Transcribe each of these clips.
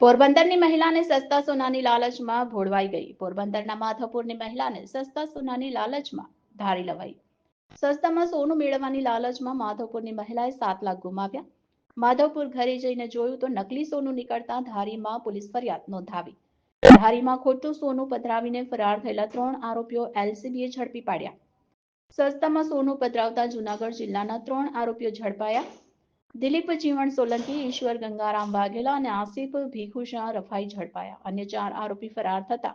પોરબંદરની મહિલાને સસ્તા સોનાની લાલચમાં ભોળવાઈ ગઈ. પોરબંદરના માધવપુરની મહિલાને સસ્તા સોનાની લાલચમાં ધારી લવાઈ. સસ્તામાં સોનું મેળવવાની લાલચમાં માધવપુરની મહિલાએ 7 લાખ ગુમાવ્યા. માધવપુર ઘરે જઈને જોયું તો નકલી સોનું નીકળતા ધારીમાં પોલીસ ફરિયાદ નોંધાવી. ધારીમાં ખોટું સોનું પધરાવીને ફરાર થયેલા 3 આરોપીઓ એલસીબીએ ઝડપી પાડ્યા. સસ્તામાં સોનું પધરાવતા જૂનાગઢ જિલ્લાના 3 આરોપીઓ ઝડપાયા. દિલીપ જીવણ સોલંકી, ઈશ્વર ગંગારામ વાઘેલા અને આસિફ ભીખુશાહ રફાઈ ઝડપાયા. અન્ય 4 આરોપી ફરાર થતા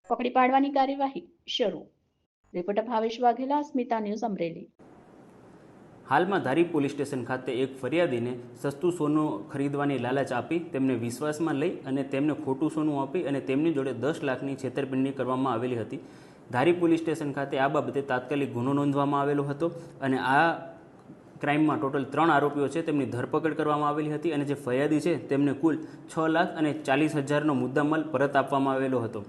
પકડી પાડવાની કાર્યવાહી શરૂ. Reporter Bhavesh Vaghela, Smita news, Amreli. હાલમાં ધારી પોલીસ સ્ટેશન ખાતે એક ફરિયાદીને સસ્તું સોનું ખરીદવાની લાલચ આપી તેમને વિશ્વાસમાં લઈ અને તેમને ખોટું સોનું આપી અને તેમની જોડે 10 લાખની છેતરપિંડી કરવામાં આવેલી હતી. ધારી પોલીસ સ્ટેશન ખાતે આ બાબતે તાત્કાલિક ગુનો નોંધવામાં આવેલો હતો અને આ ક્રાઇમમાં ટોટલ 3 આરોપીઓ છે તેમની ધરપકડ કરવામાં આવેલી હતી અને જે ફરિયાદી છે તેમને કુલ 6,40,000નો મુદ્દામાલ પરત આપવામાં આવેલો હતો.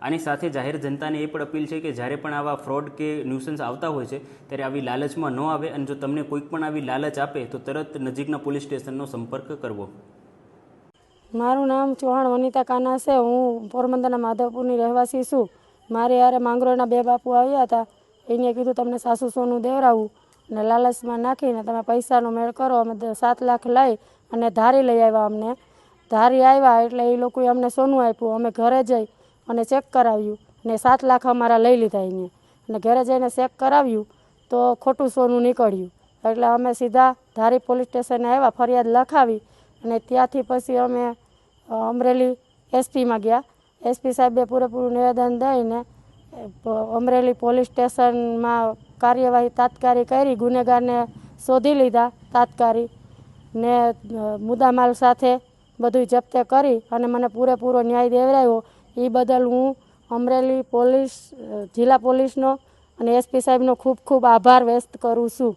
આની સાથે જાહેર જનતાને એ પણ અપીલ છે કે જ્યારે પણ આવા ફ્રોડ કે ન્યુસન્સ આવતા હોય છે ત્યારે આવી લાલચમાં ન આવે અને જો તમને કોઈક પણ આવી લાલચ આપે તો તરત નજીકના પોલીસ સ્ટેશનનો સંપર્ક કરવો. મારું નામ ચૌહાણ વનિતા કાના છે. હું પોરબંદરના માધવપુરની રહેવાસી છું. મારે યારે માંગરોળના 2 બાપુ આવ્યા હતા. એને કીધું તમને સાસુ સોનું દેવરાવું અને લાલચમાં નાખીને તમે પૈસાનો મેળ કરો. અમે 7 લાખ લઈ અને ધારી લઈ આવ્યા. અમને ધારી આવ્યા એટલે એ લોકોએ અમને સોનું આપ્યું. અમે ઘરે જઈ અને ચેક કરાવ્યું ને 7 લાખ અમારા લઈ લીધા એને. અને ઘરે જઈને ચેક કરાવ્યું તો ખોટું સોનું નીકળ્યું. એટલે અમે સીધા ધારી પોલીસ સ્ટેશને આવ્યા, ફરિયાદ લખાવી અને ત્યાંથી પછી અમે અમરેલી એસપીમાં ગયા. એસપી સાહેબે પૂરેપૂરું નિવેદન દઈને અમરેલી પોલીસ સ્ટેશનમાં કાર્યવાહી તાત્કાલિક કરી. ગુનેગારને શોધી લીધા તાત્કાલિક ને મુદ્દામાલ સાથે બધું જપ્તે કરી અને મને પૂરેપૂરો ન્યાય દેવરાવ્યો. એ બદલ હું અમરેલી પોલીસ, જિલ્લા પોલીસનો અને એસપી સાહેબનો ખૂબ ખૂબ આભાર વ્યક્ત કરું છું.